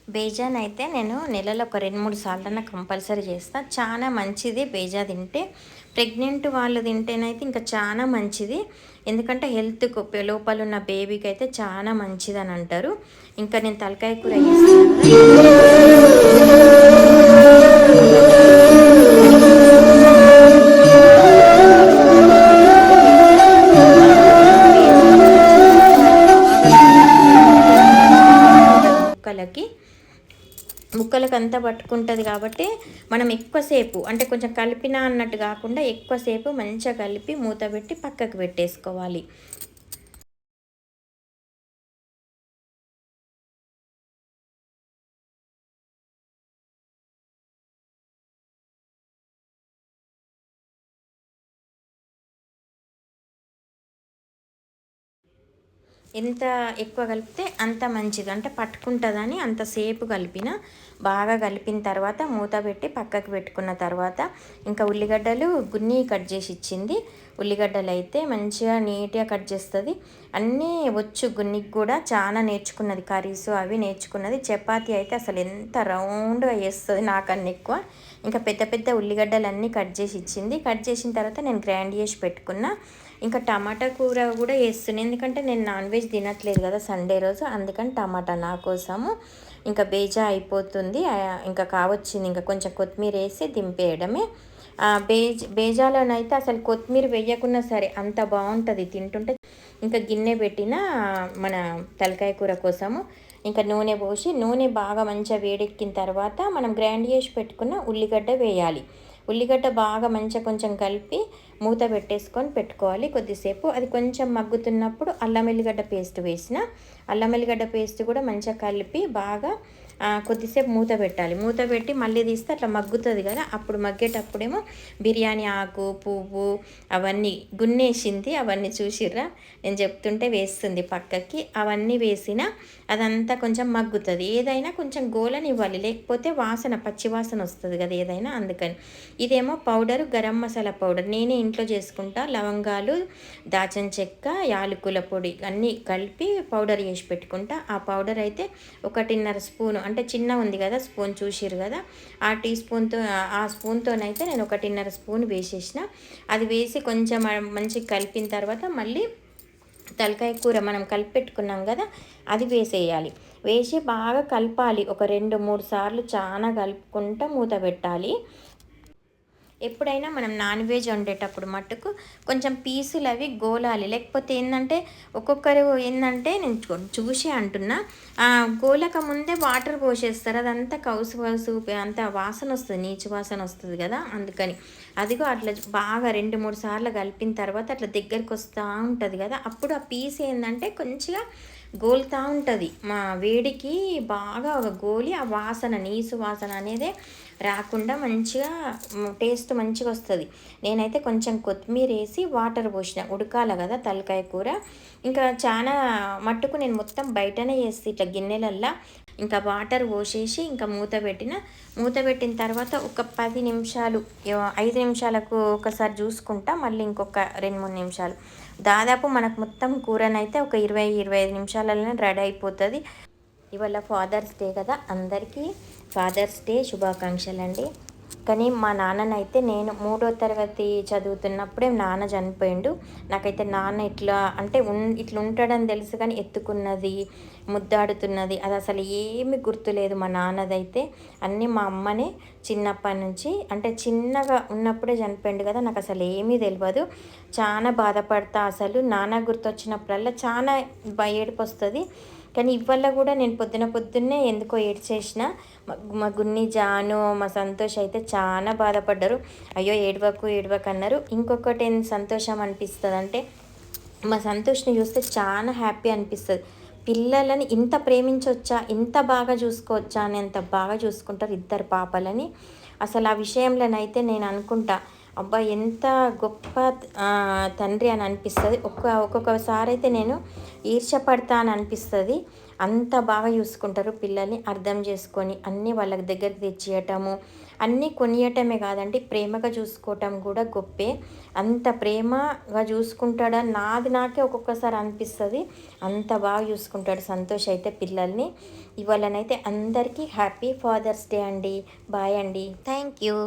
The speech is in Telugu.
బేజాన్ అయితే నేను నెలలో ఒక 2, 3 సార్లన్నా కంపల్సరీ చేస్తా. చాలా మంచిది బేజా తింటే. ప్రెగ్నెంట్ వాళ్ళు తింటేనైతే ఇంకా చాలా మంచిది. ఎందుకంటే హెల్త్‌కు లోపలున్న బేబీకి అయితే చాలా మంచిదని అంటారు. ఇంకా నేను తలకాయ కూర చేస్తున్నా కదా! ముక్కలకి ముక్కలకంతా పట్టుకుంటుంది కాబట్టి మనం ఎక్కువసేపు అంటే కొంచెం కలిపినా అన్నట్టు కాకుండా ఎక్కువసేపు మంచిగా కలిపి మూత పెట్టి పక్కకు పెట్టేసుకోవాలి. ఎంత ఎక్కువ కలిపితే అంత మంచిది. అంటే పట్టుకుంటుందని అంతసేపు కలిపిన. బాగా కలిపిన తర్వాత మూత పెట్టి పక్కకు పెట్టుకున్న తర్వాత ఇంకా ఉల్లిగడ్డలు గున్నీ కట్ చేసి ఇచ్చింది. ఉల్లిగడ్డలు అయితే మంచిగా నీట్గా కట్ చేస్తుంది. అన్నీ వచ్చు గున్నికి కూడా. చాలా నేర్చుకున్నది, కర్రీస్ అవి నేర్చుకున్నది. చపాతీ అయితే అసలు ఎంత రౌండ్గా చేస్తుంది నాకన్నా ఎక్కువ. ఇంకా పెద్ద పెద్ద ఉల్లిగడ్డలు అన్నీ కట్ చేసి ఇచ్చింది. కట్ చేసిన తర్వాత నేను గ్రైండ్ చేసి పెట్టుకున్నా. ఇంకా టమాటా కూర కూడా వేస్తున్నాను, ఎందుకంటే నేను నాన్ వెజ్ తినట్లేదు కదా సండే రోజు. అందుకని టమాటా నా కోసము. ఇంకా బేజా అయిపోతుంది, ఇంకా కావచ్చింది. ఇంకా కొంచెం కొత్తిమీర వేసి దింపేయడమే. బేజాలోనైతే అసలు కొత్తిమీర వేయకున్నా సరే అంత బాగుంటుంది తింటుంటే. ఇంకా గిన్నె పెట్టిన మన తలకాయ కూర కోసము. ఇంకా నూనె పోసి నూనె బాగా మంచిగా వేడెక్కిన తర్వాత మనం గ్రైండ్ చేసి పెట్టుకున్న ఉల్లిగడ్డ వేయాలి. ఉల్లిగడ్డ బాగా మంచిగా కొంచెం కలిపి మూత పెట్టేసుకొని పెట్టుకోవాలి కొద్దిసేపు. అది కొంచెం మగ్గుతున్నప్పుడు అల్లం ఎల్లిగడ్డ పేస్ట్ వేసిన. అల్లం ఎల్లిగడ్డ పేస్ట్ కూడా మంచిగా కలిపి బాగా కొద్దిసేపు మూత పెట్టాలి. మూత పెట్టి మళ్ళీ తీస్తే అట్లా మగ్గుతుంది కదా. అప్పుడు మగ్గేటప్పుడేమో బిర్యానీ ఆకు, పువ్వు అవన్నీ గున్నేసింది. అవన్నీ చూసిర్రా, నేను చెప్తుంటే వేస్తుంది పక్కకి. అవన్నీ వేసిన అదంతా కొంచెం మగ్గుతుంది. ఏదైనా కొంచెం గోలనివ్వాలి, లేకపోతే వాసన పచ్చి వాసన వస్తుంది కదా ఏదైనా. అందుకని ఇదేమో పౌడరు, గరం మసాలా పౌడర్ నేనే ఇంట్లో చేసుకుంటా. లవంగాలు, దాచిన చెక్క, యాలకుల పొడి అన్నీ కలిపి పౌడర్ చేసి పెట్టుకుంటా. ఆ పౌడర్ అయితే 1.5 స్పూను, అంటే చిన్న ఉంది కదా స్పూన్, చూసిరు కదా. ఆ టీ స్పూన్తో ఆ స్పూన్తోనైతే నేను 1.5 స్పూన్ వేసేసిన. అది వేసి కొంచెం మంచిగా కలిపిన తర్వాత మళ్ళీ తలకాయ కూర మనం కలిపి పెట్టుకున్నాం కదా, అది వేసేయాలి. వేసి బాగా కలపాలి. ఒక 2, 3 సార్లు చాలా కలుపుకుంటూ మూత పెట్టాలి. ఎప్పుడైనా మనం నాన్ వెజ్ వండేటప్పుడు మట్టుకు కొంచెం పీసులు అవి గోలాలి. లేకపోతే ఏంటంటే ఒక్కొక్కరు ఏంటంటే నేను చూసి అంటున్నా, గోలక ముందే వాటర్ పోసేస్తారు. అదంతా కౌసు కౌసు అంత వాసన వస్తుంది, నీచు వాసన వస్తుంది కదా. అందుకని అదిగో అట్లా బాగా 2, 3 సార్లు కలిపిన తర్వాత అట్లా దగ్గరికి వస్తూ ఉంటుంది కదా. అప్పుడు ఆ పీస్ ఏంటంటే కొంచెంగా గోలుతూ ఉంటుంది. మా వేడికి బాగా గోలి ఆ వాసన, నీసు వాసన అనేది రాకుండా మంచిగా టేస్ట్ మంచిగా వస్తుంది. నేనైతే కొంచెం కొత్తిమీర వేసి వాటర్ పోసిన, ఉడకాలి కదా తలకాయ కూర. ఇంకా చాలా మట్టుకు నేను మొత్తం బయటనే చేస్తే ఇట్లా గిన్నెలల్లా. ఇంకా వాటర్ పోసేసి ఇంకా మూత పెట్టిన. మూత పెట్టిన తర్వాత ఒక 10 నిమిషాలు, 5 నిమిషాలకు ఒకసారి చూసుకుంటా, మళ్ళీ ఇంకొక 2, 3 నిమిషాలు. దాదాపు మనకు మొత్తం కూరనైతే ఒక 20, 25 నిమిషాలలోనే రెడీ అయిపోతుంది. ఇవాళ ఫాదర్స్ డే కదా, అందరికీ ఫాదర్స్ డే శుభాకాంక్షలు అండి. కానీ మా నాన్ననైతే నేను 3వ తరగతి చదువుతున్నప్పుడే నాన్న చనిపోయిండు. నాకైతే నాన్న ఇట్లా అంటే ఇట్లా ఉంటాడని తెలుసు, కానీ ఎత్తుకున్నది, ముద్దాడుతున్నది అది అసలు ఏమీ గుర్తులేదు మా నాన్నదైతే. అన్నీ మా అమ్మనే చిన్నప్పటి నుంచి, అంటే చిన్నగా ఉన్నప్పుడే చనిపోయిండు కదా, నాకు అసలు ఏమీ తెలియదు. చాలా బాధపడతా. అసలు నాన్న గుర్తొచ్చినప్పుడల్లా చాలా ఏడుపు వస్తుంది. కానీ ఇవాళ కూడా నేను పొద్దున్నే ఎందుకో ఏడ్చేసిన. మా గున్ని, జాను, మా సంతోష్ అయితే చాలా బాధపడ్డారు. అయ్యో ఏడవకు ఏడవకు అన్నారు. ఇంకొకటి ఏం సంతోషం అనిపిస్తుంది అంటే, మా సంతోష్ని చూస్తే చాలా హ్యాపీ అనిపిస్తుంది. పిల్లలని ఇంత ప్రేమించవచ్చా, ఇంత బాగా చూసుకోవచ్చా అని ఎంత బాగా చూసుకుంటారు ఇద్దరు పాపలని. అసలు ఆ విషయంలోనైతే నేను అనుకుంటా, అబ్బా ఎంత గొప్ప తండ్రి అని అనిపిస్తుంది. ఒక్కొక్కసారి అయితే నేను ఈర్ష్యపడతా అని అనిపిస్తుంది. అంత బాగా చూసుకుంటారు పిల్లల్ని అర్థం చేసుకొని అన్నీ వాళ్ళ దగ్గరికి తెచ్చియటము, అన్నీ కొనియటమే కాదండి, ప్రేమగా చూసుకోవటం కూడా గొప్పే. అంత ప్రేమగా చూసుకుంటాడా నాకే ఒక్కొక్కసారి అనిపిస్తుంది. అంత బాగా చూసుకుంటాడు సంతోష్ అయితే పిల్లల్ని. ఇవాళనైతే అందరికీ హ్యాపీ ఫాదర్స్ డే అండి. బాయ్ అండి. Thank you.